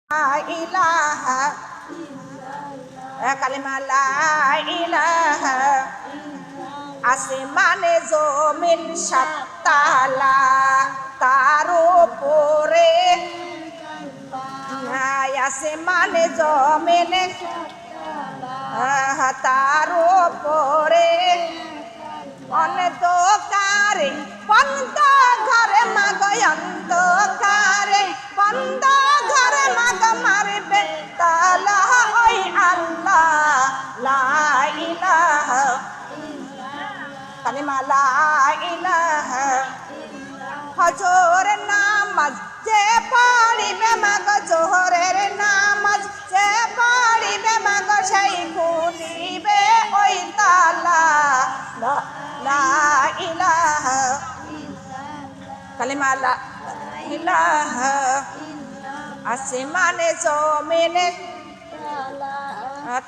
ইলাহা কালিমা লা ইলাহা আসমানে জমিন সাততালা তার উপরে আসমানে জমিনে তার উপরে অন্ধকারে বন্ধ ঘরে মাগ অন্ধকারে বন্ধ ঘরে মাগ মারবে তালা ওই আল্লাহ লা ইলাহা কালিমা লা ইলাহা হজরের নামাজ যে পড়িবে মাগ জোহরের নামাজ যে পড়িবে মাগ সেই খুলিবে ওই তালা লা ইলাহা কালিমা লা ইলাহা আসমানে জমিনে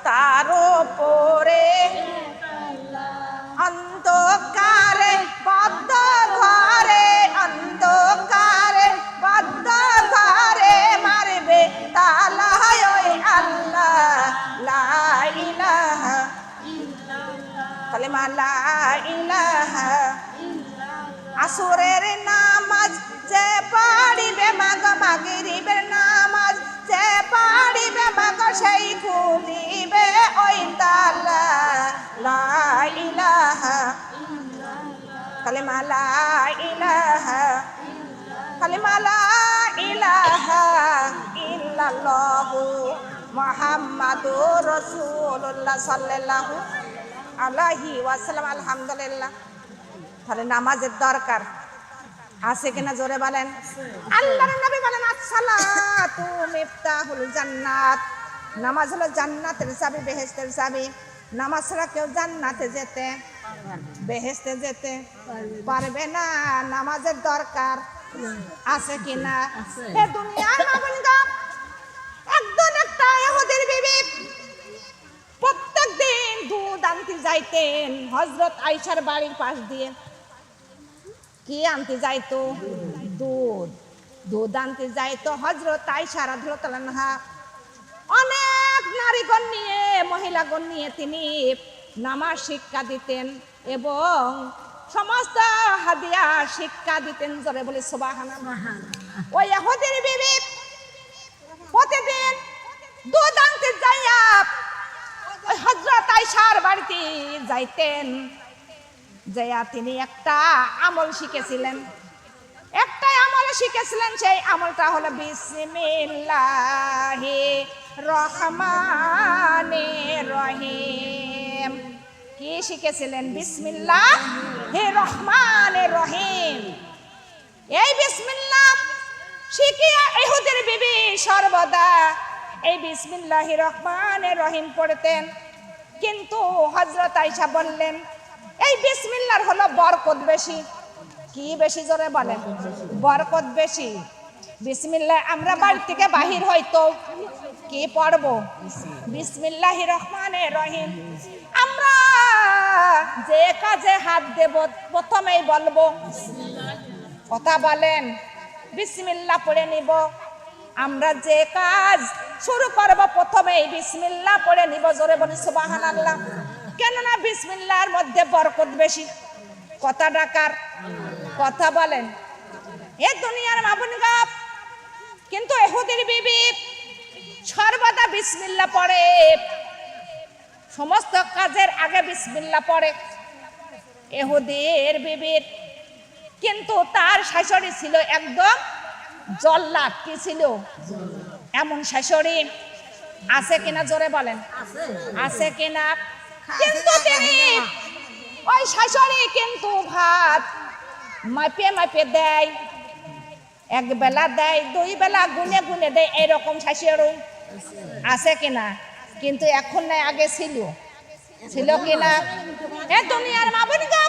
তার উপরে অন্ধকারে বদ্ধ ঘরে অন্ধকারে বদ্ধ ঘরে মারবে তালা ওই আল্লাহ লা ইলাহা কালিমা লা ইলাহা আসরের নামাজ যে পড়িবে মাগ মাগরিবের নামাজ যে পড়িবে মাগ সেই খুলিবে ওই তালা লা ইলাহা কালিমা লা ইলাহা কালিমা লা ইলাহা ইল্লাল্লাহু মুহাম্মাদুর রাসূলুল্লাহ সাল্লাল্লাহু আলাইহি ওয়াসাল্লাম। আলহামদুলিল্লাহ। তাহলে নামাজের দরকার আছে কিনা জোরে বলেন। আল্লাহর নবী বলেন আসসালাতু মিফতাহুল জান্নাত, নামাজ হলো জান্নাতের চাবি, বেহেশতের চাবি। নামাজ ছাড়া কেউ জান্নাতে যেতে বেহেশতে যেতে পারবে না। নামাজের দরকার আছে কিনা। এ দুনিয়ার মামুনগা একদম একটা ইহুদির বিবি প্রত্যেক দিন দুধ আনতে যাইতেন হযরত আয়েশার বাড়ির পাশ দিয়ে। কি আনতে যাইতো? দুধ। দুধ আনতে যাইতো হযরত আয়েশা রাদিয়াল্লাহু আনহা। অনেক নারীগণ নিয়ে মহিলাগণ নিয়ে তিনি নামাজ শিক্ষা দিতেন এবং সমস্ত হাদিয়া শিক্ষা দিতেন। জোরে বলি সুবহানাল্লাহ। ওই ইহুদির বিবি প্রতিদিন দুধ আনতে যাইয়া ওই হযরত আয়েশার বাড়িতে যাইতেন। যাইয়া তিনি একটা আমল শিখেছিলেন, একটাই আমল শিখেছিলেন। সেই আমলটা হলো বিসমিল্লাহির রহমানির রহিম। কি শিখেছিলেন? বিসমিল্লাহির রহমানির রহিম। এই বিসমিল্লাহ শিখিয়া ইহুদির বিবি সর্বদা এই বিসমিল্লাহির রহমানির রহিম পড়তেন। কিন্তু হযরত আয়েশা বললেন এই বিসমিল্লাহর হলো বরকত বেশি। কি বেশি? জোরে বলেন। বরকত বেশি। বিসমিল্লাহ আমরা বাড়ি থেকে বাহির হইতো কি পড়ব? বিসমিল্লাহির রহমানির রহিম। আমরা যে কাজে হাত দেব প্রথমেই বলবো কথা বলেন বিসমিল্লাহ পড়ে নিব। আমরা যে কাজ শুরু করব প্রথমেই বিসমিল্লাহ পড়ে নিব। জোরে বলি সুবহানাল্লাহ। কেননা বিসমিল্লাহর মধ্যে বরকত বেশি। কথা ডাকার কথা বলেন। এ দুনিয়ার মামুনগা কিন্তু ইহুদির বিবি সর্বদা বিসমিল্লাহ পড়ে, সমস্ত কাজের আগে বিসমিল্লাহ পড়ে ইহুদির বিবির। কিন্তু তার শাশুড়ি ছিল একদম জল্লাদ। কি ছিল? এমন শাশুড়ি আছে কিনা? জোরে বলেন আছে কিনা। কিন্তু তিনি ওই শাশুড়ি কিন্তু ভাত মাপে মাপে দেয়, এক বেলা দেয়, দুই বেলা গুনে গুনে দেয়। এরকম শাশুড়ি আছে কিনা? কিন্তু এখন নাই, আগে ছিল। ছিল কিনা? এ দুনিয়ার মামুনগা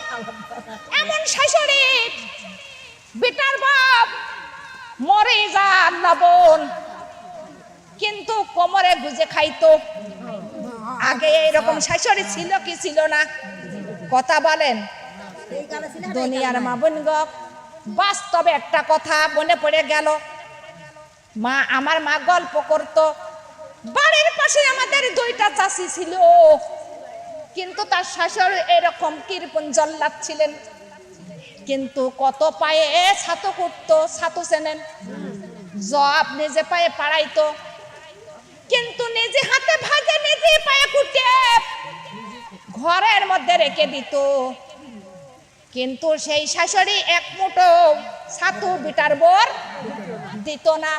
এমন শাশুড়ি বেটার বাপ মরে যান না বোন কিন্তু কোমরে গুজে খাইতো। আগে এরকম শাশুড়ি ছিল কি ছিল না? কথা বলেন। দুনিয়ার মা বোনগণ বাস্তবে একটা কথা মনে পড়ে গেল। আমার মা গল্প করতো, বাড়ির পাশে আমাদের দুইটা চাচি ছিল, কিন্তু তার শাশুড়ি এরকম কৃপণ জল্লাদ ছিলেন। কিন্তু কত পায়ে ছাতু কুটতো, ছাতু চেনেন, জব নিজে পায়ে পাড়াইতো, কিন্তু নিজে হাতে ভাজে নিজে পায়ে কুটে ঘরের মধ্যে রেখে দিত। কিন্তু সেই শাশুড়ি এক মুঠো ছাতু বিটার বর দিত না।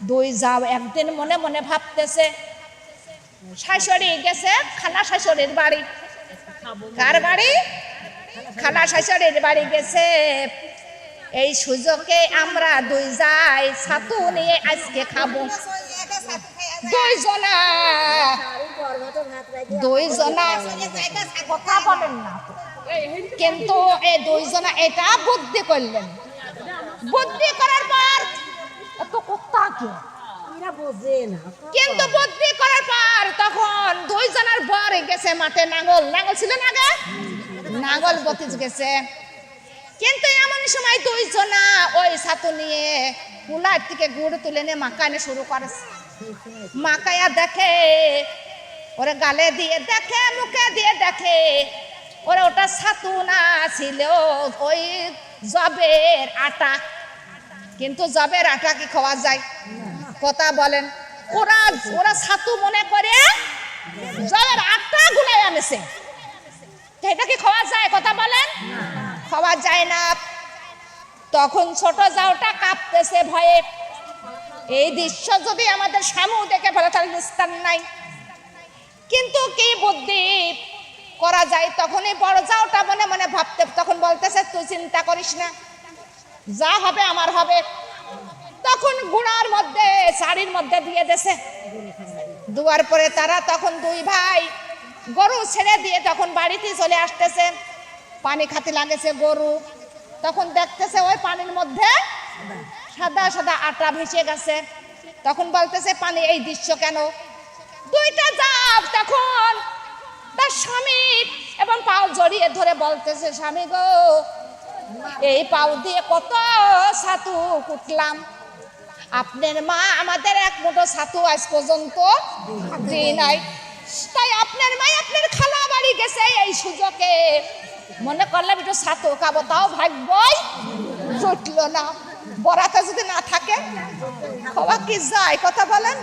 দুই যাও একদিন মনে মনে ভাবতেছে, শাশুড়ি গেছে খালা শাশুড়ির বাড়ি। কার বাড়ি? খালা শাশুড়ির বাড়ি গেছে। এই সুযোগে আমরা দুই যাই ছাতু নিয়ে আজকে খাবো। দুইজনা কথা বলেন না, কিন্তু এই দুইজনা এটা বুদ্ধি করলেন। বুদ্ধি করার পর এত কথা কি কিন্তু বুদ্ধি করার পর তখন দুইজনের বর গেছে মাঠে, নাঙ্গল ছিল না আগে, নাঙ্গল বতিজ গেছে। কিন্তু এমন সময় দুইজনা ওই ছাতু নিয়ে কুলার থেকে গুড় তুলে নিয়ে মাখানো শুরু করেছে। মাখায়া দেখে, ওরে গালে দিয়ে দেখে, মুখে দিয়ে দেখে, ওরা ওটা ছাতু না ছিল ওই জবের আটা। কিন্তু জবের আটা কি খাওয়া যায়? কথা বলেন। ওরা ছাতু মনে করে জবের আটা গুলাই আনেছে, এটা কি খাওয়া যায়? কথা বলেন, খাওয়া যায় না। তখন ছোট যাওটা কাঁপতেছে ভয়ে। এই দৃশ্য যদি আমাদের সামু দেখে ফেলে তাহলে নিস্তার নাই। কিন্তু কি বুদ্ধি করা যায়? তখনই বড় যাওটা মনে মনে ভাবতে, তখন বলতেছে তুই চিন্তা করিস না, যা হবে আমার হবে। তখন গুড়ার মধ্যে শাড়ির মধ্যে দিয়ে দেছে। দুয়ার পরে তারা তখন দুই ভাই গরু ছেড়ে দিয়ে তখন বাড়িতে চলে আসতেছে। পানি খাতে লাগেছে গরু, তখন দেখতেছে ওই পানির মধ্যে সাদা সাদা আটা ভেসে গেছে। তখন বলতেছে পানি এই দৃশ্য কেন? দুইটা যাব তখন তার স্বামী এবং পাও জড়িয়ে ধরে বলতেছে, স্বামী গো, এই পাও দিয়ে কত ছাতু কুটলাম, আপনার মা আমাদের এক মুঠো ছাতু আজ পর্যন্ত দিয়ে নাই। তাই আপনার মা আপনার খালা বাড়ি গেছে, এই সুযোগে মনে করলাম একটু ছাতু খাবো, তাও ভাগ্যই জুটলো না। বরাতে যদি না থাকে খাওয়া কি যায়? কথা বলেন,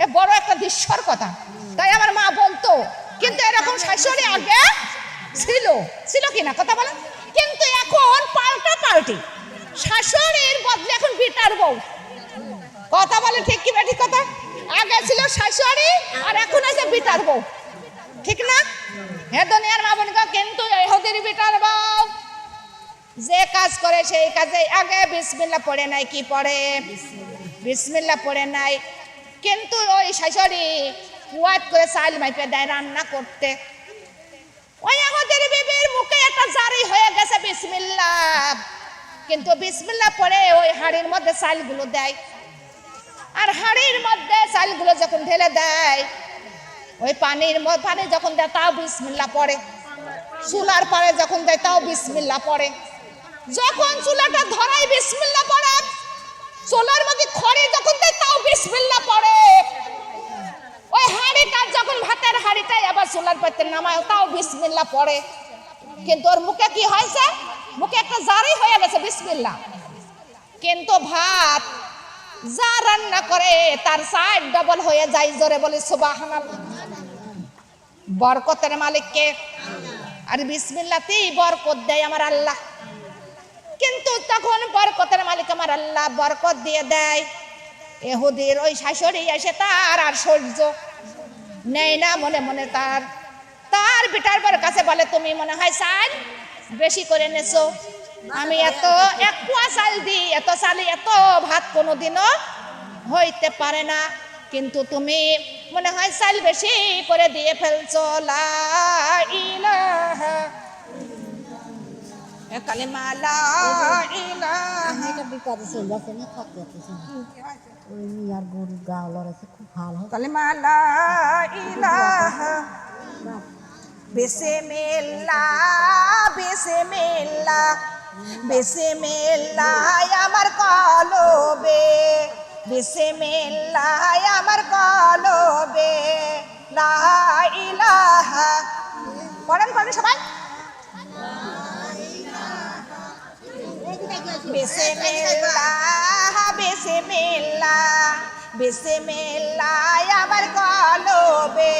এ বড় একটা দৃশ্যর কথা। তাই আমার মা বলতো, কিন্তু এরকম শাশুড়ি আগে ছিল কিনা? কথা বলেন। কিন্তু এখন পাল্টি, শাশুড়ির বদলে এখন বিটার বউ। কথা বলে ঠিক কি বেঠিক কথা? আগে ছিল শাশুড়ি আর এখন আছে বিটার বউ, ঠিক না? হ্যাঁ দুনিয়ার মা বোনকে, কিন্তু এহুদির বিটার বউ যে কাজ করে সেই কাজে আগে বিসমিল্লাহ পড়ে নাই। কি পড়ে? বিসমিল্লাহ পড়ে নাই। কিন্তু ওই শাশুড়ি কুয়াত করে চাল মাইপে দেয় রান্না করতে। ওই আমাদের বিবির মুখে একটা জারি হয়ে গেছে বিসমিল্লাহ, কিন্তু বিসমিল্লাহ পড়ে ওই হাড়ির মধ্যে চালগুলো দেয়। আর হাড়ির মধ্যে চালগুলো যখন ঢেলে দেয়, ওই পানি যখন দেয় তাও বিসমিল্লাহ পড়ে। চুলার পারে যখন দেয় তাও বিসমিল্লাহ পড়ে। যখন চুলাটা ধরায় বিসমিল্লাহ পড়ে, চুলার মধ্যে খড়ি যখন দেয় তাও বিসমিল্লাহ পড়ে। ওই হাড়িটা যখন ভাতের হাড়িটাই আবার চুলার পাতে নামায় তাও বিসমিল্লাহ পড়ে। কিন্তু ওর মুখে কি হয়েছে? মুখে একটা জারি হয়ে গেছে বিসমিল্লাহ। কিন্তু ভাত যা রান্না করে তার সাইড ডবল হয়ে যায়। জোরে বলি সুবহানাল্লাহ। বরকতের মালিককে, আর বিসমিল্লাহতেই বরকত দেয় আমার আল্লাহ। কিন্তু তখন বরকতের মালিক আমার আল্লাহ বরকত দিয়ে দেয়। এহুদির ওই শাশুড়ি এসে তার আর সহ্য নেই না, মনে মনে তার বিটার বর কাছে বলে, তুমি মনে হয় চাল বেশি করে নেছো, আমি এত এক পোয়া চাল দিই, এত চালি এত ভাত কোনোদিনও হইতে পারে না, কিন্তু তুমি মনে হয় চাল বেশি করে দিয়ে ফেলছো। লা ইলাহা কালিমা লা ইলাহা। এটা বিপদে চলে যাচ্ছে না, থাকতে ওই মিয়ার গরু গা লড়াইছে, খুব ভালো কালিমা লা ইলাহা বিসমিল্লাহ বিসমিল্লাহ বিসমিল্লাহ আমার কলবে, বিসমিল্লাহ আমার কলবে, লা ইলাহা, পড়েন পড়েন সবাই, বিসমিল্লাহ বিসমিল্লাহ বিসমিল্লাহ আমার কলবে,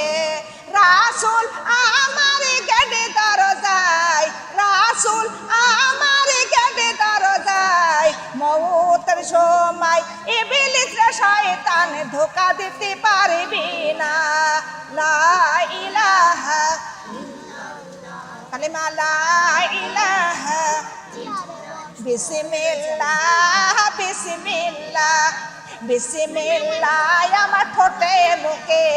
রাসূল আমার গেটে দরজায়, রাসূল আমার গেটে দরজায়, মউতের সময় ইবলিস শয়তান ধোঁকা দিতে পারবি না, লা ইলাহা, কালিমা লা ইলাহা, বিসমিল্লাহ বিসমিল্লাহ বিসমিল্লাহ আমার ঠোঁটে মুখে,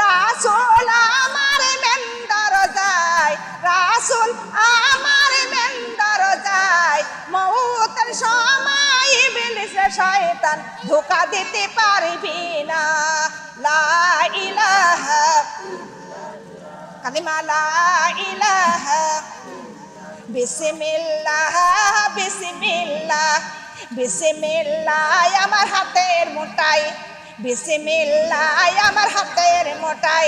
রাসূল আমার মেন্দর যায়, রাসূল আমার মেন্দর যায়, মউতের সময় ইবলিস শয়তান ধোঁকা দিতে পারবি না, লা ইলাহা, কালিমা লা ইলাহা, বিসমিল্লাহ বিসমিল্লাহ বিসমিল্লাহ আমার হাতের মুঠাই, বিসমিল্লাহ আমার হাতের মুঠাই,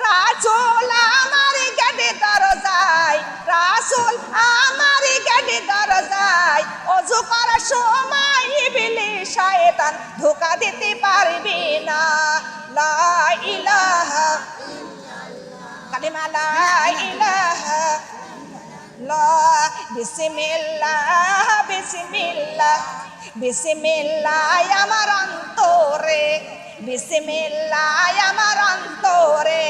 রাসূল আমার গেটে দরজায়, রাসূল আমার গেটে দরজায়, ওযু করার সময় ইবলিস শয়তান ধোঁকা দিতে পারবি না, লা ইলাহা, কালিমা লা ইলাহা, বিসমিল্লাহ বিসমিল্লাহ বিসমিল্লাহ আমার অন্তরে, বিসমিল্লাহ আমার অন্তরে,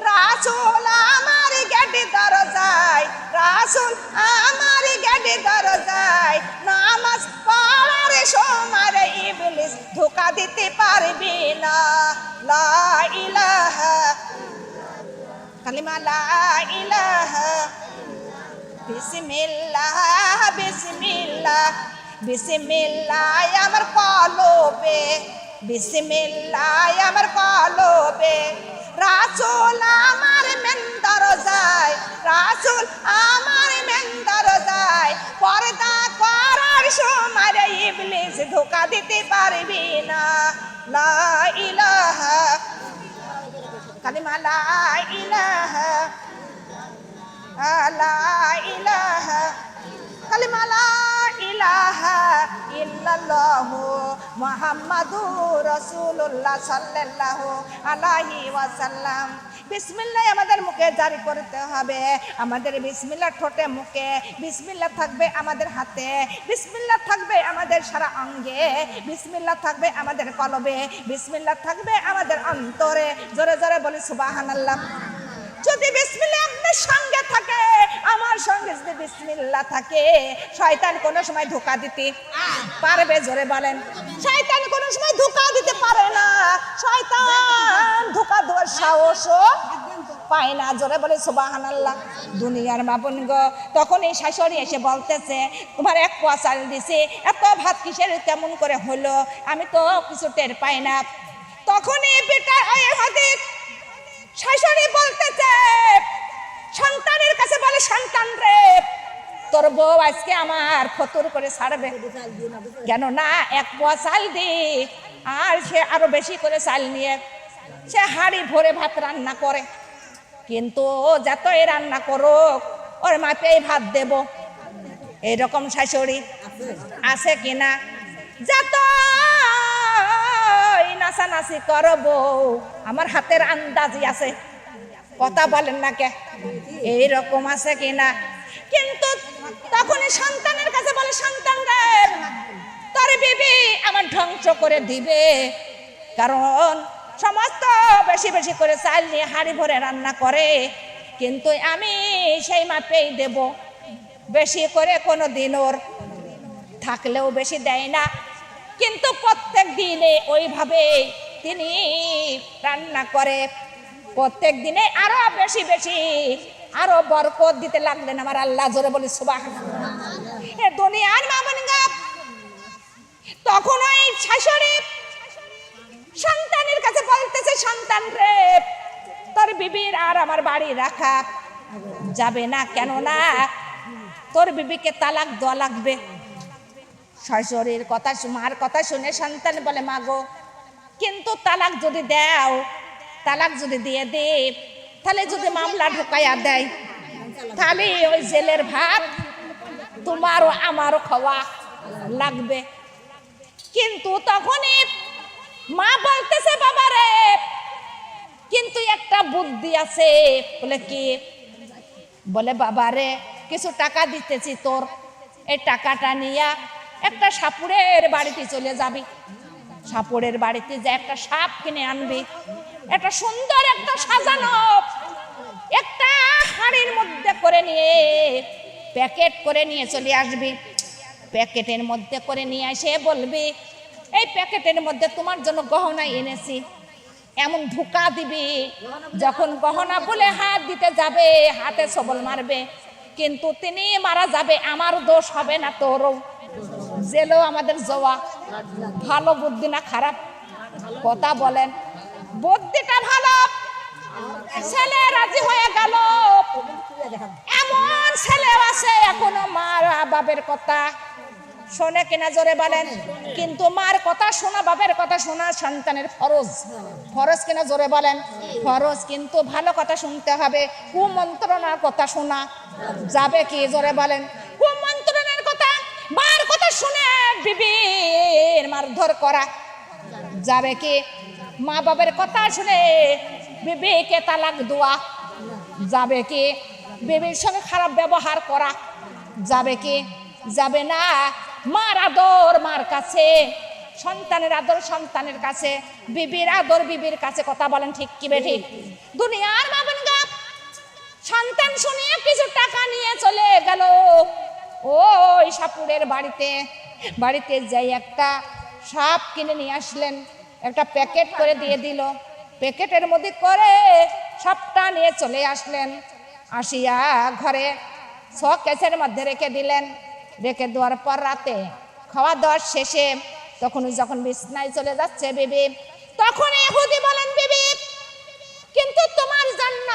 রাসূল আমার গেটে দরজায়, রাসূল আমার গেটে দরজায়, নামাজ পড়ার সময় ইবলিস ধোঁকা দিতে পারবি না, লা ইলাহা, কালিমা লা ইলাহা, বিসমিল্লাহ বিসমিল্লাহ বিসমিল্লাহ আমার কলবে, বিসমিল্লাহ আমার কলবে, রাসূল আমার মেন্দর যায়, রাসূল আমার মেন্দর যায়, পর্দা করার সময় ইবলিস ধোঁকা দিতে পারবি না, লা ইলাহা, কালিমা লা ইলাহা, লা ইলাহা, কালিমা লা ইলাহা ইল্লাল্লাহু মুহাম্মাদুর রাসূলুল্লাহ সাল্লাল্লাহু আলাইহি ওয়াসাল্লাম। বিসমিল্লাহ আমাদের মুখে জারি করতে হবে, আমাদের বিসমিল্লাহ ঠোঁটে মুখে, বিসমিল্লাহ থাকবে আমাদের হাতে, বিসমিল্লাহ থাকবে আমাদের সারা অঙ্গে, বিসমিল্লাহ থাকবে আমাদের কলবে, বিসমিল্লাহ থাকবে আমাদের অন্তরে। জোরে জোরে বলি সুবহানাল্লাহ। যদি বিসমিল্লাহ আপনার সঙ্গে থাকে, আমার সঙ্গে যদি বিসমিল্লাহ থাকে, শয়তান কোনো সময় ধোঁকা দিতে পারবে? জোরে বলেন। শয়তান কোনো সময় ধোঁকা দিতে পারে না, শয়তান ধোঁকা দেওয়ার সাহসও পায় না। জোরে বলে সুবহানাল্লাহ। দুনিয়ার মাবুন গো, তখন এই শাশুড়ি এসে বলতেছে, তোমার এক পোয়া চাল দিছে, এত ভাত কিসের কেমন করে হলো, আমি তো কিছু টের পাই না। তখন এই বেটা হাদিস শাশুড়ি বলতেছে, সন্তানের কাছে বলে, সন্তান রে, তোর বউ আজকে আমার ফতুর করে ছাড়বে, কেন না এক পোয়া চাল দি, আর সে আরো বেশি করে চাল নিয়ে সে হাড়ি ভরে ভাত রান্না করে, কিন্তু যতই রান্না করুক ওর মাপেই ভাত দেব। এইরকম শাশুড়ি আছে কিনা? যত নাচানাচি করবো আমার হাতের আন্দাজি আছে, কথা বলেন না কে? এইরকম আছে কিনা? কিন্তু তখন সন্তানের কাছে বলে, সন্তান রে, তোর বিবি আমার ধ্বংস করে দিবে, কারণ সমস্ত বেশি বেশি করে চাল নিয়ে হাড়ি ভরে রান্না করে, কিন্তু আমি সেই মাপেই দেব, বেশি করে কোনো দিন ওর থাকলেও বেশি দেয় না, কিন্তু প্রত্যেক দিনে ওইভাবে তিনি রান্না করে, প্রত্যেক দিনে আরো বেশি বেশি আরো বরকত দিতে লাগলেন আমার আল্লাহ। জোরে বলি সুবহানাল্লাহ। এ দুনিয়ার মামুনগা, তখন ওই শাশুড়ি সন্তানের কাছে বলতেছে, সন্তান রে, তোর বিবির আর আমার বাড়ি রাখা যাবে না, কেন না তোর বিবিকে তালাক দেওয়া লাগবে। শাশুড়ির কথা, মার কথা শুনে সন্তান বলে মা গো, কিন্তু তালাক যদি দাও, তালাক যদি দিয়ে দে, তাহলে যদি মামলা ঢুকাইয়া দেয়, তাহলে ওই জেলের ভাত তোমারও আমারও খাওয়া লাগবে। কিন্তু তখনই মা বলতেছে বাবা রে, কিন্তু একটা বুদ্ধি আছে। বলে কি? বলে বাবা রে, কিছু টাকা দিতেছি তোর, এই টাকাটা নিয়ে একটা সাপুড়ের বাড়িতে চলে যাবি। সাপুড়ের বাড়িতে যে একটা সাপ কিনে আনবি, একটা সুন্দর একটা সাজানো একটা হাড়ির মধ্যে করে নিয়ে প্যাকেট করে নিয়ে চলে আসবি। প্যাকেটের মধ্যে করে নিয়ে এসে বলবি এই প্যাকেটের মধ্যে তোমার জন্য গহনা এনেছি। এমন ধোঁকা দিবি, যখন গহনা বলে হাত দিতে যাবে, হাতে সবল মারবে, কিন্তু তিনি মারা যাবে, আমার দোষ হবে না, তোরও। জেলেও আমাদের যাওয়া ভালো বুদ্ধি না খারাপ? কথা বলেন। বুদ্ধিটা ভালো। ছেলে রাজি হয়ে গেল। এমন ছেলে আছে এখনো মার বাবের কথা শোনে কিনা জোরে বলেন? কিন্তু মার কথা শোনা, বাবের কথা শোনা সন্তানের ফরজ। ফরজ কিনা জোরে বলেন? ফরজ। কিন্তু ভালো কথা শুনতে হবে, কুমন্ত্রণার কথা শোনা যাবে কি? জোরে বলেন। কুমন্ত্রণার কথা, মার কথা শুনে বিবির মারধর করা যাবে কি? মা বাবার কথা শুনে বিবিকে তালাক দেওয়া যাবে কি? বিবির সঙ্গে খারাপ ব্যবহার করা যাবে কি? যাবে না। মার আদর মার কাছে, সন্তানের আদর সন্তানের কাছে, বিবির আদর বিবির কাছে। কথা বলেন ঠিক কি বেঠিক? দুনিয়ার মা বোনগা, সন্তান শুনিয়ে কিছু টাকা নিয়ে চলে গেল ওই সাপুরের বাড়িতে। বাড়িতে যাই একটা সাপ কিনে নিয়ে আসলেন, একটা প্যাকেট করে দিয়ে দিল। প্যাকেটের মধ্যে করে সাপটা নিয়ে চলে আসলেন। আসিয়া ঘরে শোকেসের মধ্যে রেখে দিলেন। রেখে দেওয়ার পর রাতে খাওয়া দাওয়ার শেষে তখন যখন বিছনায় চলে যাচ্ছে বিবি, তখন ইহুদি বলেন বিবি, কিন্তু তোমার জন্য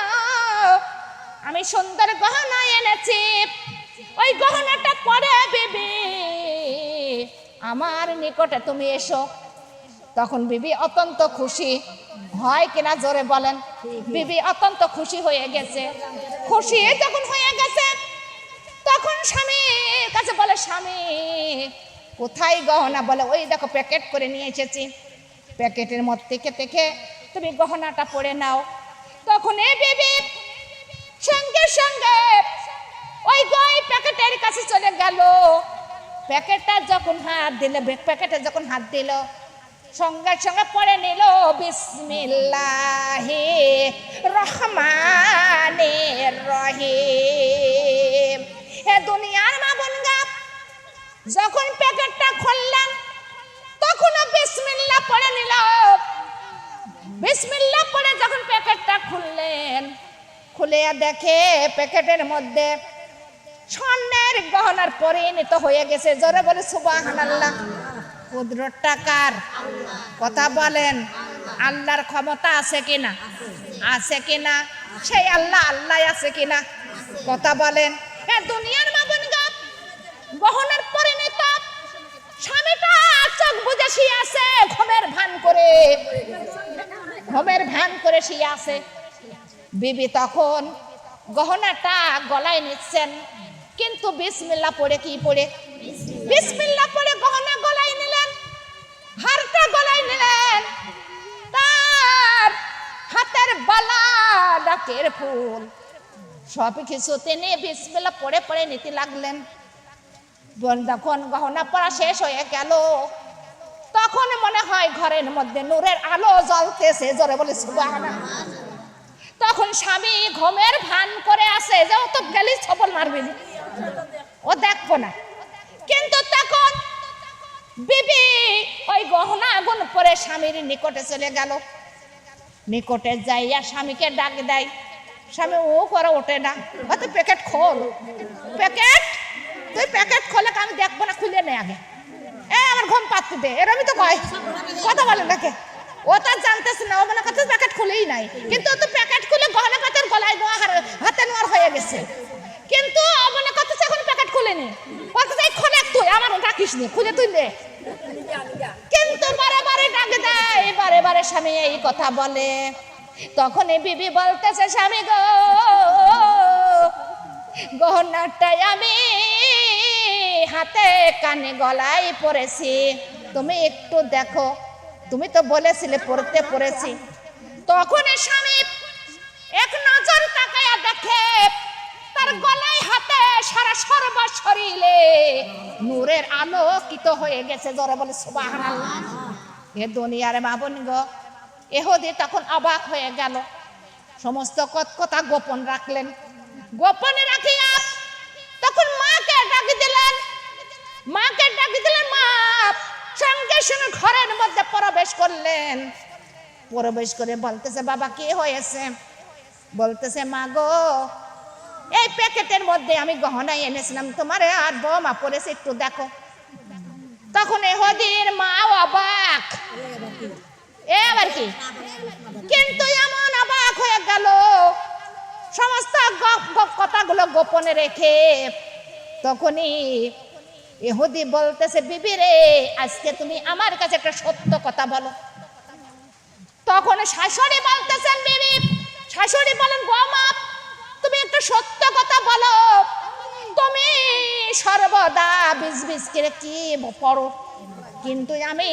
আমি সুন্দর গহনা এনেছি, ওই গহনাটা পরে বিবি আমার নিকটে তুমি এসো। তখন বিবি অত্যন্ত খুশি হয় কিনা জোরে বলেন? বিবি অত্যন্ত খুশি হয়ে গেছে। খুশি যখন হয়ে গেছে তখন স্বামীর কাছে বলে, স্বামী কোথায় গহনা? বলে ওই দেখো প্যাকেট করে নিয়ে এসেছি, প্যাকেটের মধ্যে থেকে তুমি গহনাটা পরে নাও। তখন এই বিবি সঙ্গে সঙ্গে ওই প্যাকেটের কাছে চলে গেল। প্যাকেটটা যখন হাত দিল, প্যাকেটে যখন হাত দিল, সঙ্গে সঙ্গে পড়ে নিল বিসমিল্লাহির রহমানির রহিম। হে দুনিয়ার মা বোনগা, যখন প্যাকেটটা খুললেন তখন বিসমিল্লাহ পড়ে নিল। বিসমিল্লাহ পড়ে যখন প্যাকেটটা খুললেন, খুলে দেখে প্যাকেটের মধ্যে স্বর্ণের গহনার পরিণত হয়ে গেছে। জোরে বলে সুবহানাল্লাহ। কুদরত টাকার কথা বলেন। আল্লাহর ক্ষমতা আছে কিনা? আছে কিনা? সেই আল্লাহ আল্লাহ আছে কিনা? কথা বলেন। দুনিয়ার মা বোনগা, গহনার পরিণত স্বামীটা চোখ বুজে শুয়ে আছে, ঘুমের ভান করে, ঘুমের ভান করে শুয়ে আছে। বিবি তখন গহনাটা গলায় নিচ্ছেন, কিন্তু বিসমিল্লাহ পড়ে, কি পড়ে? বিসমিল্লাহ পড়ে গহনা গলায় নিলেন, হারটা গলায় নিলেন। তার হাতের বালা, ডাকের ফুল, সব কিছু তিনি বিসমিল্লাহ পড়ে পড়ে নিতে লাগলেন। যখন গহনা পরা শেষ হয়ে গেল তখন মনে হয় ঘরের মধ্যে নূরের আলো জ্বলতেছে। জোরে বলে সুবহানাল্লাহ। তখন স্বামী ঘুমের ভান করে আছে যে ও তো গেলি ছবল মারবি, ও দেখবো না। কিন্তু তখন বিবি ওই গহনা আগুন পরে স্বামীর নিকটে চলে গেল। নিকটে যাইয়া স্বামীকে ডাক দেয়। স্বামী ও করে ওঠে না। তুই প্যাকেট খোল, প্যাকেট, তুই প্যাকেট খোলে, আমি দেখবো না, খুলে নে আগে, আমার ঘুম পাততে দে। এরমই তো কয়, কথা বলে নাকি? ও তো জানতেছে না, ও মনে করতে প্যাকেট খুলেই নাই, কিন্তু ও তো প্যাকেট খুলে গহনা পাতের গলায় নেওয়া, হাতে নেওয়ার হয়ে গেছে, কিন্তু ও মনে করতেছে এখন প্যাকেট খুলেনি, বলতে যাই খোলে তুই, আমার ডাকিস নি, খুলে তুই দে। কিন্তু বারে বারে ডাক দেয়, বারে বারে স্বামী এই কথা বলে। তখন এই বিবি বলতেছে, স্বামী গো, গহনাটাই আমি হাতে কানে গলায় পরেছি, তুমি একটু দেখো, তুমি তো বলেছিলে পড়তে পড়েছি। তখন স্বামী এক নজর তাকায়া দেখে তার গলায় হাতে সারা সর্ব শরীরে নূরের আলোকিত হয়ে গেছে। জোরে বলে সুবহানাল্লাহ। এ দুনিয়ার মা বোন গো, এহুদি তখন অবাক হয়ে গেল, সমস্ত কথা গোপন রাখলেন। গোপনে রাখিয়া তখন মাকে ডাক দিলেন, মাকে ডাক দিলেন। মা সঙ্গে সঙ্গে ঘরের মধ্যে প্রবেশ করলেন। প্রবেশ করে বলতেছে, বাবা কি হয়েছে? বলতেছে, মা গো, এই প্যাকেটের মধ্যে আমি গহনা এনেছিলাম, তোমার আর বৌমা পড়েছে, একটু দেখো। তখন এহুদির মা অবাক, এবার কি? কিন্তু এমন অবাক হয়ে গেল, সমস্ত কথাগুলো গোপনে রেখে তখনই এহুদি বলতেছে, বিবি রে, আজকে তুমি আমার কাছে একটা সত্য কথা বলো। তখন শাশুড়ি বলতেছেন, বিবি, শাশুড়ি বলেন, বৌমা তুমি একটা সত্য কথা বলো, তুমি সর্বদা বিজ করে কি পড়ো, কিন্তু আমি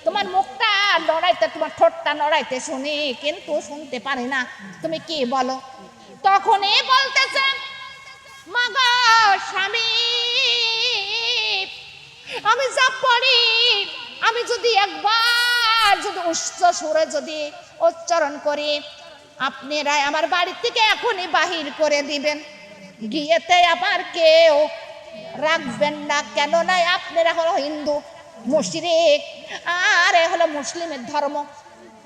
তোমার মুখটা নড়াইতে, তোমার ঠোঁটটা নড়াইতে শুনি, কিন্তু শুনতে পারি না, তুমি কি বলো? তখনই বলতেছেন, মা গো স্বামী, আমি যা পড়ি, আমি যদি একবার যদি উচ্চ সুরে যদি উচ্চারণ করি, আপনারা আমার বাড়ি থেকে এখনই বাহির করে দিবেন, গিয়েতে আবার কেউ রাখবেন না, কেন নাই আপনারা হলো হিন্দু মুশরিক, আর এ হলো মুসলিমের ধর্ম।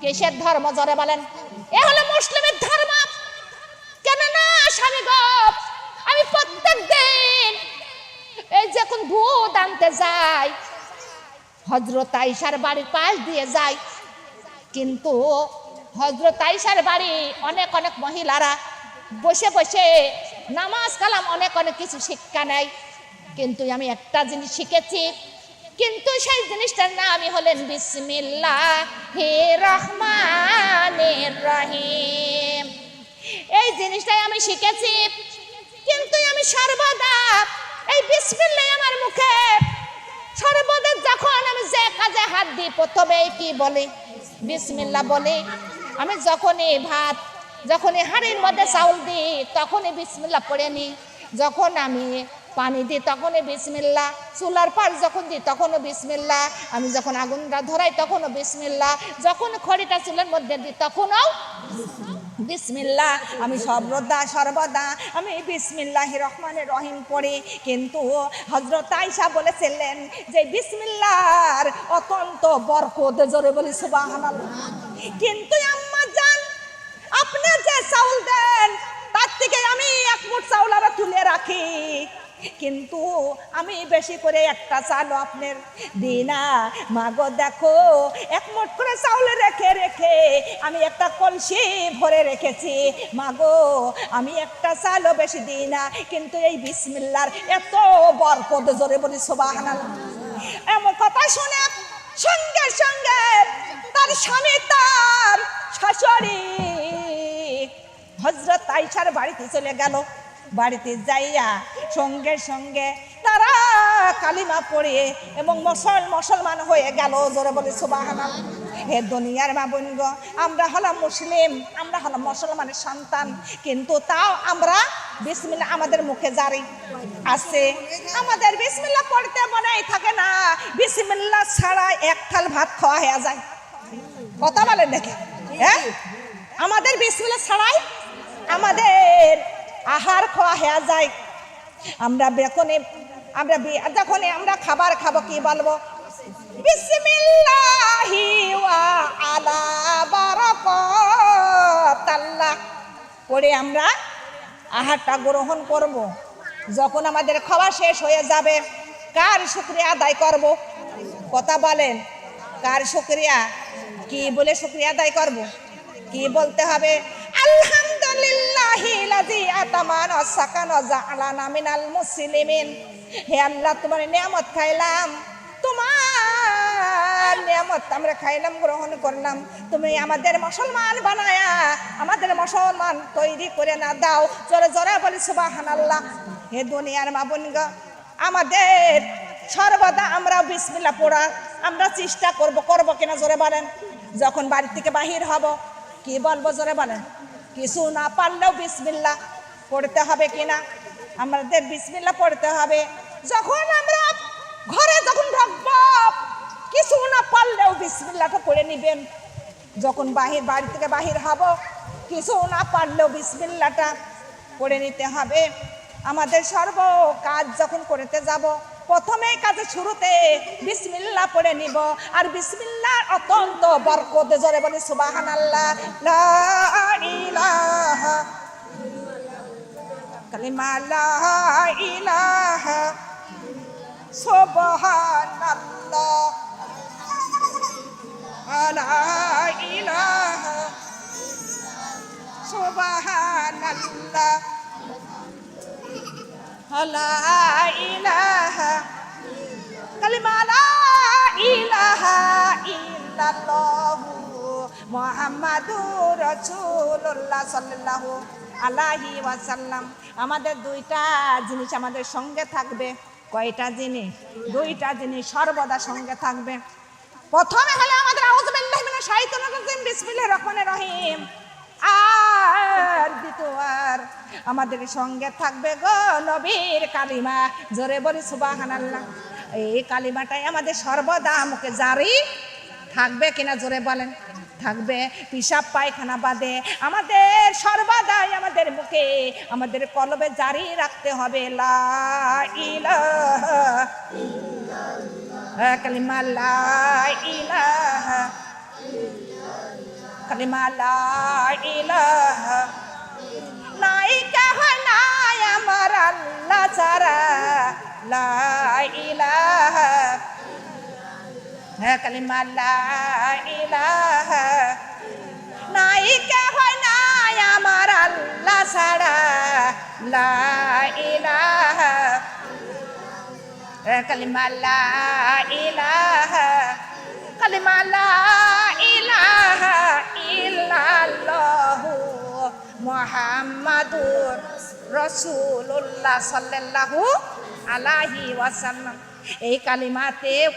কিসের ধর্ম? জোরে বলেন। এ হলো মুসলিমের ধর্ম। কেন না স্বামী গো, আমি প্রত্যেক দিন এই যখন দুধ আনতে যাই, হযরত আয়েশার বাড়ির পাশ দিয়ে যাই, কিন্তু হযরত আয়েশার বাড়ি অনেক অনেক মহিলারা বসে বসে নামাজ কালাম অনেক অনেক কিছু শিক্ষা নেয়, কিন্তু আমি একটা জিনিস শিখেছি, কিন্তু সেই জিনিসটার নামই হলেন বিসমিল্লাহির রহমানির রহিম। এই জিনিসটাই আমি শিখেছি, কিন্তু আমি সর্বদা এই বিসমিল্লাহ আমার মুখে, সর্বদা যখন আমি যে কাজে হাত দিই প্রথমে কি বলি? বিসমিল্লাহ বলি। আমি যখনই ভাত, যখনই হাঁড়ির মধ্যে চাউল দিই, তখনই বিসমিল্লাহ পড়ে নিই। যখন আমি পানি দিই তখনই বিসমিল্লাহ, চুলার পার যখন দিই তখনও বিসমিল্লাহ, আমি যখন আগুনটা ধরাই তখনও বিসমিল্লাহ, যখন খড়িটা চুলের মধ্যে দিই তখনও বিসমিল্লাহ। আমি সর্বদা আমি বিসমিল্লাহির রহমানির রহিম পড়ি। কিন্তু হযরত আয়েশা বলেছিলেন যে বিসমিল্লাহর অত্যন্ত বরকত, জোরে বলি সুবহানাল্লাহ। কিন্তু আম্মা জান, আপনি যে চাউল দেন তার থেকে আমি এক মুঠ চাউল আবার তুলে রাখি, কিন্তু আমি বেশি করে একটা চাল আপনার দিই না। মাগো দেখো, এক মুঠ করে চাউল রেখে রেখে আমি একটা কলসি ভরে রেখেছি। মাগো আমি একটা চালও বেশি দিই না, কিন্তু এই বিসমিল্লাহর এত বরকত, জোরে বলি সুবহানাল্লাহ। এমন কথা শুনে সঙ্গে সঙ্গে তার স্বামী, তার শাশুড়ি হযরত আয়েশার বাড়িতে চলে গেল। বাড়িতে যাইয়া সঙ্গে সঙ্গে তারা কালিমা পড়ে এবং মুসলমান হয়ে গেল, জোরে বলে সুবহানাল্লাহ। হে দুনিয়ার মা বোন গো, আমরা হলাম মুসলিম, আমরা হলাম মুসলমানের সন্তান, কিন্তু তাও আমরা বিসমিল্লাহ আমাদের মুখে জারি আছে, আমাদের বিসমিল্লাহ পড়তে মনেই থাকে না। বিসমিল্লাহ ছাড়া এক থাল ভাত খাওয়া হয়ে যায়। কথা বলেন দেখে, হ্যাঁ, আমাদের বিসমিল্লাহ ছাড়াই আমাদের আহার খাওয়া হয়ে যায়। আমরা যখন আমরা খাবার খাবো কি বলবো? বিসমিল্লাহি ওয়া আলা বারাকাতাল্লাহ পড়ে আমরা আহারটা গ্রহণ করব। যখন আমাদের খাওয়া শেষ হয়ে যাবে, কার শুকরিয়া আদায় করব? কথা বলেন, কার শুকরিয়া? কি বলে শুকরিয়া আদায় করব? কি বলতে হবে? আলহামদুলিল্লাহ আলহামদুলিল্লাহিল্লাযী আতামানা সাকানা জাআলানা মিনাল মুসলিমিন। হে আল্লাহ, তোমার নিয়ামত খাইলাম, তোমার নিয়ামত আমরা খাইলাম, গ্রহণ করলাম। তুমি আমাদের মুসলমান বানায়া, আমাদের মুসলমান তৈরি করে না দাও। জোরে জোরে বলি সুবহানাল্লাহ। হে দুনিয়ার মা বোনগণ, আমাদের সর্বদা আমরা বিসমিল্লাহ পড়া আমরা চেষ্টা করব কিনা জোরে বলেন। যখন বাড়ি থেকে বাহির হব কি বলবো জোরে বলেন। কিছু না পারলেও বিসমিল্লাহ পড়তে হবে কিনা, আমাদের বিসমিল্লাহ পড়তে হবে। যখন আমরা ঘরে যখন ঢুকবো কিছু না পারলেও বিসমিল্লাহটা পড়ে নিবেন। যখন বাড়ি থেকে বাহির হব কিছু না পারলেও বিসমিল্লাহটা পড়ে নিতে হবে। আমাদের সর্ব কাজ যখন করতে যাব প্রথমে কাজের শুরুতে বিসমিল্লাহ পড়ে নিব। আর বিসমিল্লাহ অত্যন্ত বরকত, জোরে বলি সুবহানাল্লাহ। লা ইলাহা কালিমা লা ইলাহা সুবহানাল্লাহ লা ইলাহা সুবহানাল্লাহ লা ইলাহা কালিমা লা ইলাহা ইল্লাল্লাহু মুহাম্মাদুর রাসূলুল্লাহ সাল্লাল্লাহু আলাইহি ওয়াসাল্লাম। আমাদের দুইটা জিনিস আমাদের সঙ্গে থাকবে। কয়টা জিনিস? দুইটা জিনিস সর্বদা সঙ্গে থাকবে। প্রথমে হলো আমাদের আউযু বিল্লাহি মিনাশ শাইতানির রাজিম বিসমিল্লাহির রহমানির রহিম। আর দ্বিতীয় আমাদের সঙ্গে থাকবে গো নবীর কালিমা, জোরে বলি সুবহানাল্লাহ। এই কালিমাটাই আমাদের সর্বদা মুখে জারি থাকবে কিনা জোরে বলেন। থাকবে। পিশাব পায়খানা বাদে আমাদের সর্বদাই আমাদের মুখে আমাদের কলবে জারি রাখতে হবে লা ইলাহা ইল্লাল্লাহ কালিমা লা ইলাহা কালিমা লা ইলাহা নাইকা হয় নাই আমার আল্লাহ ছাড়া লা ইলাহা কালিমা লা ইলাহা নাইকা হয় নাই আমার আল্লাহ ছাড়া লা ইলাহা কালিমা লা ইলাহা কালিমা লা ইলাহা ইল্লাল্লাহু মুহাম্মাদুর রাসূলুল্লাহ সাল্লাল্লাহু আলাইহি ওয়াসাল্লাম। এই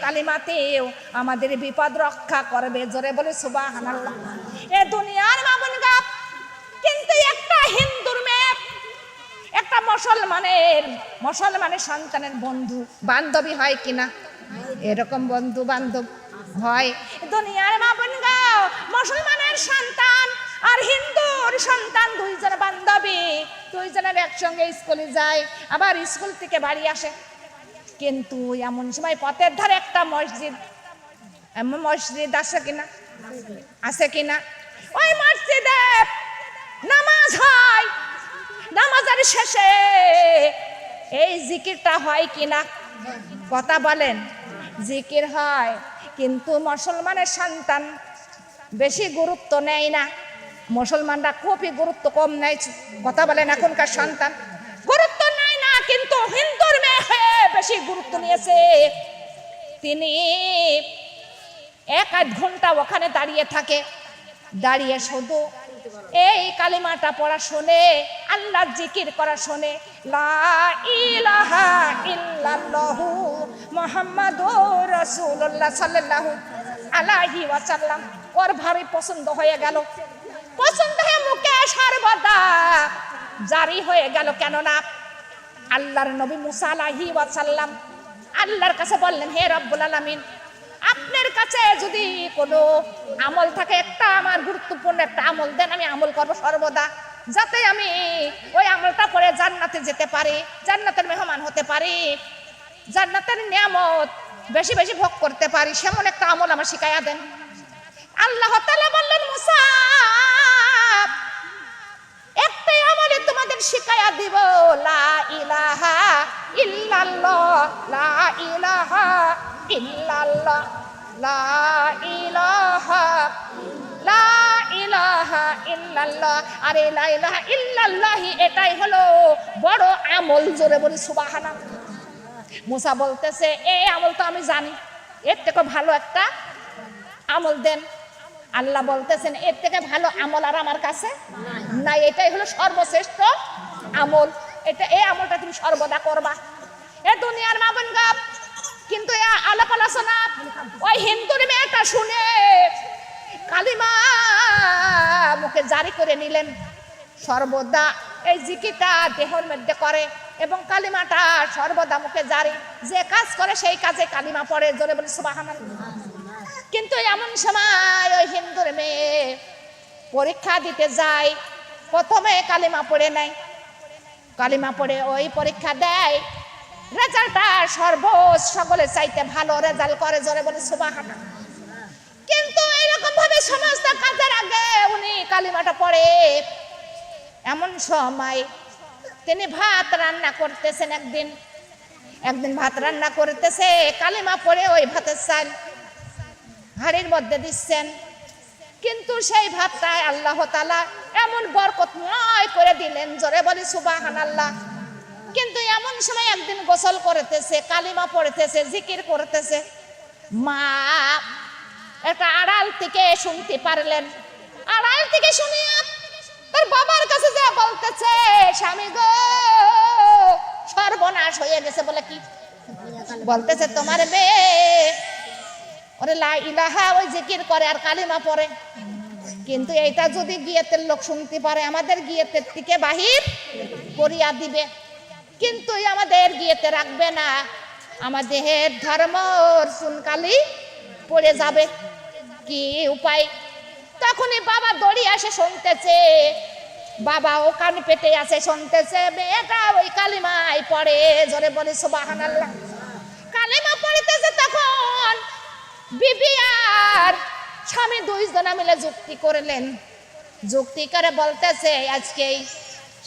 কালিমাতেও আমাদের বিপদ রক্ষা করবে, জোরে বলে সুবহানাল্লাহ। এ দুনিয়ার মা বোনগা, কিন্তু একটা হিন্দুর মেয়ে একটা মুসলমানের সন্তানের বন্ধু বান্ধবী হয় কিনা? এরকম বন্ধু বান্ধব হয়। দুনিয়ার মা বোনগা, মুসলমানের সন্তান আর হিন্দুর সন্তান দুইজন বান্ধবী, দুইজনের একসঙ্গে স্কুলে যায়, আবার স্কুল থেকে বাড়ি আসে। কিন্তু এমন সময় পথের ধারে একটা মসজিদ আছে কিনা? আছে কিনা? ওই মসজিদে নামাজ হয়। নামাজের শেষে এই জিকিরটা হয় কিনা? কথা বলেন। জিকির হয়, কিন্তু মুসলমানের সন্তান বেশি গুরুত্ব নেয় না। মুসলমানরা খুবই গুরুত্ব কম নেয়। কথা বলেন, এখনকার সন্তান গুরুত্ব নেয় না, কিন্তু হিন্দুর মেয়ে বেশি গুরুত্ব নিয়েছে। তিনি 1-8 ঘন্টা ওখানে দাঁড়িয়ে থাকে, দাঁড়িয়ে শুধু এই কালিমাটা পড়া শোনে, আল্লাহর জিকির করা শোনে, লা ইলাহা ইল্লাল্লাহু মুহাম্মাদুর রাসূলুল্লাহ সাল্লাল্লাহু আলাইহি ওয়াসাল্লাম। ওর ভারী পছন্দ হয়ে গেল। পছন্দ হয়ে মুখে সর্বদা জারি হয়ে গেল। কেননা আল্লাহর নবী মুসা আলাইহি ওয়াসাল্লাম আল্লাহর কাছে বললেন, হে রব্বুল আলামিন, আপনার কাছে যদি কোনো আমল থাকে, একটা আমার গুরুত্বপূর্ণ একটা আমল দেন, আমি আমল করব সর্বদা, যাতে আমি ওই আমলটা করে জান্নাতে যেতে পারি, জান্নাতের মেহমান হতে পারি, জান্নাতের নিয়ামত বেশি বেশি ভোগ করতে পারি, সেমন একটা আমল আমার শিখাইয়া দেন। আল্লাহ তাআলা বললেন, মুসা, একটাই আমলে তোমাদের শিখাইয়া দিব, লা ইলাহা ইল্লাল্লাহ, লা ইলাহা ইল্লাল্লাহ, লা ইলাহা, লা ইলাহা ইল্লাল্লাহ। আর এই লা ইলাহা ইল্লাল্লাহ এটাই হলো বড় আমল, জোরে বলি সুবহানাল্লাহ। মুসা বলতেছে এই আমল তো আমি জানি, এর থেকে ভালো একটা আমল দেন। আল্লাহ বলতেছেন এর থেকে ভালো আমল আর আমার কাছে নাই, এটাই হলো সর্বশ্রেষ্ঠ আমল, এটা এই আমলটা তুমি সর্বদা করবা। এ দুনিয়ার মা বোন গাপ, কিন্তু আলাপ আলোচনা ওই হিন্দুর মেয়েটা শুনে কালিমা মুখে জারি করে নিলেন, সর্বদা এই জিকিরটা দেহের মধ্যে করে এবং কালিমাটা সর্বদা মুখে জারি, যে কাজ করে সেই কাজে কালিমা পড়ে, জোরে বলি সুবহানাল্লাহ। কিন্তু এমন সময় ওই হিন্দুর মেয়ে পরীক্ষা দিতে যায়, প্রথমে কালিমা পড়ে নেয়, কালিমা পড়ে ওই পরীক্ষা দেয়, রেজাল্টটা সকলের চাইতে ভালো রেজাল্ট করে, জোরে বলে সুবহানাল্লাহ। কিন্তু এরকম ভাবে সমস্ত কাজের আগে উনি কালিমাটা পড়ে। এমন সময় তিনি ভাত রান্না করতেছেন, একদিন ভাত রান্না করতেছে, কালিমা পড়ে ওই ভাতের চাল হাড়ির মধ্যে দিচ্ছেন, কিন্তু সেই ভাতটায় আল্লাহ তাআলা এমন বরকতময় করে দিলেন, জোরে বলি সুবহানাল্লাহ। কিন্তু এমন সময় একদিন গোসল করতেছে, কালিমা পড়তেছে, জিকির করতেছে, মা একটা আড়াল থেকে শুনতে পারলেন, আড়াল থেকে শুনিয়া তার বাবার কাছে যা বলতেছে, স্বামী গো সর্বনাশ হয়ে গেছে। বলে কি বলতেছে? তোমার মেয়ে ওরে লা ইলাহা ওই জিকির করে আর কালিমা পড়ে, কিন্তু এইটা যদি গিয়েতের লোক শুনতে পারে আমাদের গিয়েতের থেকে বাহির করিয়া দিবে, কিন্তু আমাদের গিয়েতে রাখবে না, আমাদের ধর্ম সুনকালি পড়ে যাবে, কি উপায়? তখনই বাবা দড়ি আসে শুনতেছে, বাবা ও কান পেটে আছে শুনতেছে, মেয়েটা ওই কালিমায় পড়ে, জোরে বলে সুবহানাল্লাহ। কালিমা পড়িতেছে, তখন বিবি আর স্বামী দুইজনা মিলে যুক্তি করলেন, যুক্তি করে বলতেছে আজকে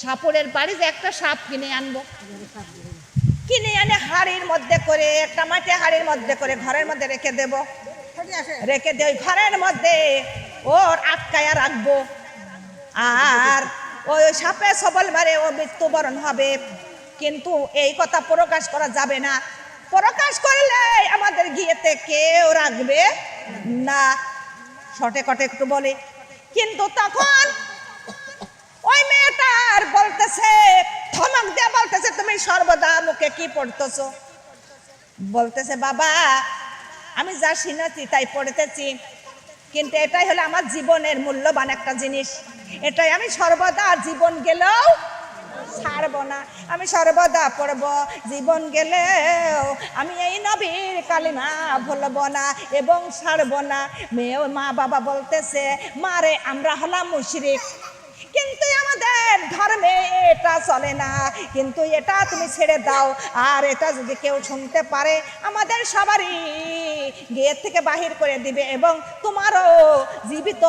সাপুরের বাড়ি যে একটা সাপ কিনে আনবো, কিনে এনে হাড়ির মধ্যে করে, একটা মাটি হাড়ির মধ্যে করে ঘরের মধ্যে রেখে দেব, রেখে দিয়ে ঘরের মধ্যে ওর আটকায়া রাখবো, আর ওই সাপে সবল মারে ও মৃত্যুবরণ হবে, কিন্তু এই কথা প্রকাশ করা যাবে না, প্রকাশ করলে আমাদের গিয়েতে কেউ রাখবে না, শর্টে কটে একটু বলে। কিন্তু তখন ওই মেয়েটার বলতেছে, ধমক দিয়ে বলতেছে, তুমি সর্বদা মুখে কি পড়তেছো? বলতেছে বাবা আমি যা শুনেছি তাই পড়তেছি, কিন্তু এটাই হলো আমার জীবনের মূল্যবান একটা জিনিস, এটাই আমি সর্বদা জীবন গেলেও ছাড়বো না, আমি সর্বদা পড়বো, জীবন গেলেও আমি এই নবীর কালিমা ভুলবো না এবং ছাড়বো না। মেয়ে মা বাবা বলতেছে, মারে আমরা হলাম মুশরিক, কিন্তু আমাদের ধর্মে এটা চলে না, কিন্তু এটা তুমি ছেড়ে দাও, আর এটা যদি কেউ শুনতে পারে আমাদের সবারই গেট থেকে বাহির করে দিবে এবং তোমারও জীবিত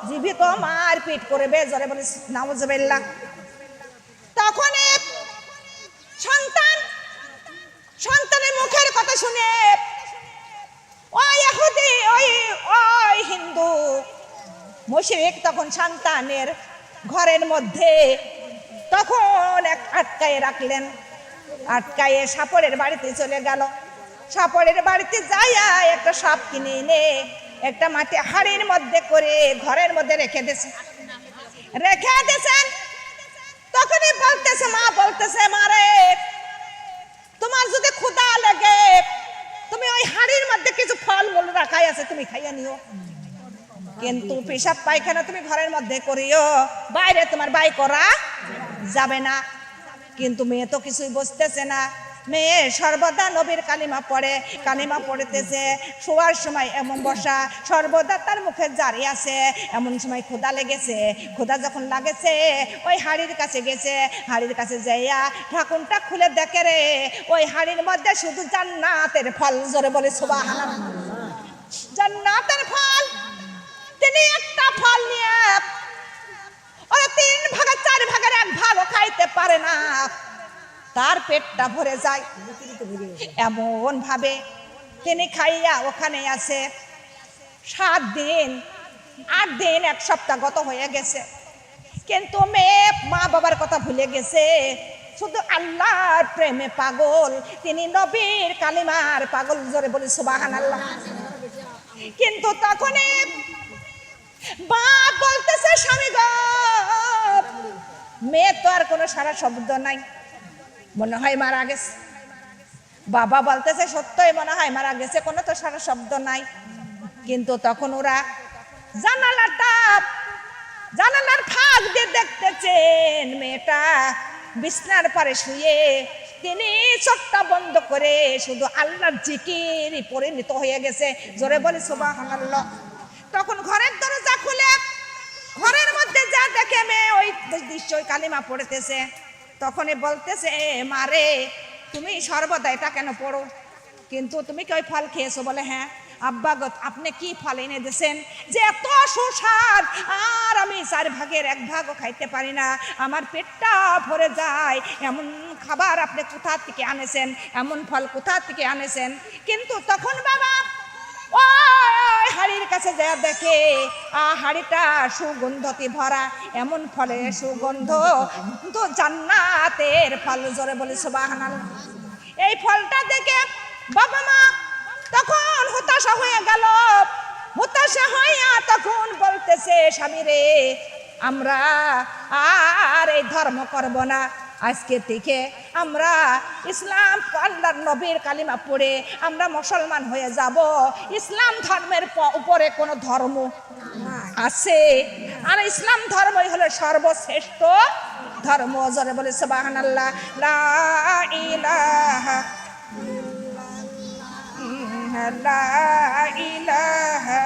জীবিত মারপিট করবে, জোরে বলে নাউজুবিল্লাহ। তখন সন্তানের মুখের কথা শুনে ওই ইহুদি ওই হিন্দু মুশরিক তখন সন্তানের ঘরের মধ্যে তখন আটকায়ে রাখলেন, আটকায়ে সাপড়ের বাড়িতে চলে গেল, সাপড়ের বাড়িতে যাইয়া একটা সাপ কিনে এনে একটা মাটি হাড়ির মধ্যে করে ঘরের মধ্যে রেখে দিয়েছেন। তখনই বলতেছে, মা বলতেছে, মারে তোমার যদি ক্ষুধা লাগে তুমি ওই হাড়ির মধ্যে কিছু ফল মূল রাখাই আছে, তুমি খাইয়া নিও, কিন্তু পেশাব পায়খানা তুমি ঘরের মধ্যে করিও, বাইরে তোমার বাই করা যাবে না। কিন্তু মেয়ে তো কিছুই বুঝতেছে না, মেয়ে সর্বদা নবীর কালিমা পড়ে, কালিমা পড়তেছে, শোয়ার সময় এমন বসা, সর্বদা তার মুখে জারি আছে। এমন সময় ক্ষুধা লেগেছে, ক্ষুধা যখন লাগেছে ওই হাড়ির কাছে গেছে, হাড়ির কাছে যাইয়া ঢাকুনটা খুলে দেখে রে ওই হাড়ির মধ্যে শুধু জান্নাতের ফল, জোরে বলে সুবহানাল্লাহ, জান্নাতের ফল। তিনি একটা ফল নিয়ে ওরা 3 ভাগে 4 ভাগের 1 ভাগও খাইতে পারে না, তার পেটটা ভরে যায়, এমন ভাবে তিনি খাইয়া ওখানে আছে 7 দিন 8 দিন 1 সপ্তাহ গত হয়ে গেছে, কিন্তু মেয়ে মা বাবার কথা ভুলে গেছে, শুধু আল্লাহর প্রেমে পাগল, তিনি নবীর কালিমার পাগল। জোরে বলি সুবহানাল্লাহ। কিন্তু তখনই বাপ বলতেছে, স্বামী গো, মেয়ে তো আর কোনো সারা শব্দ নাই, মনে হয় মারা গেছে। বাবা বলতেছে, সত্যই মনে হয় মারা গেছে, কোনো তো সারা শব্দ নাই। কিন্তু তখন ওরা জানালার ফাঁক দিয়ে দেখতেছেন মেয়েটা বিছনার পারে শুয়ে, তিনি চোখটা বন্ধ করে শুধু আল্লাহর জিকিরই পরিণত হয়ে গেছে। জোরে বলি সুবহানাল্লাহ। তখন ঘরের দরজা খুলে ঘরের মধ্যে যা দেখে মেয়ে ওই নিশ্চয় কালিমা পড়তেছে। তখনই বলতেছে, মারে তুমি সর্বদা এটা কেন পড়ো, কিন্তু তুমি কি ওই ফল খেয়েছো? বলে হ্যাঁ। আব্বা গো, আপনি কি ফল এনে দিয়েছেন যে এত সুস্বাদ, আর আমি 4 ভাগের 1 ভাগও খাইতে পারি না, আমার পেটটা ভরে যায়, এমন খাবার আপনি কোথা থেকে আনেছেন, এমন ফল কোথা থেকে আনেছেন? কিন্তু তখন বাবা ওই হাড়ির কাছে যা দেখে, হাড়িটা সুগন্ধতে ভরা, এমন ফলে সুগন্ধ তো জান্নাতের ফল। জোরে বলে সুবহানাল্লাহ। এই ফলটা দেখে বাবা মা তখন হতাশা হয়ে গেল। হতাশা হইয়া তখন বলতেছে, স্বামী রে, আমরা আর এই ধর্ম করব না, আজকে থেকে আমরা ইসলাম আল্লাহর নবীর কালিমা পড়ে আমরা মুসলমান হয়ে যাব। ইসলাম ধর্মের উপরে কোন ধর্ম আছে? আর ইসলাম ধর্মই হলো সর্বশ্রেষ্ঠ ধর্ম। জোরে বলে সুবহানাল্লাহ। লা ইলাহা লা ইলাহা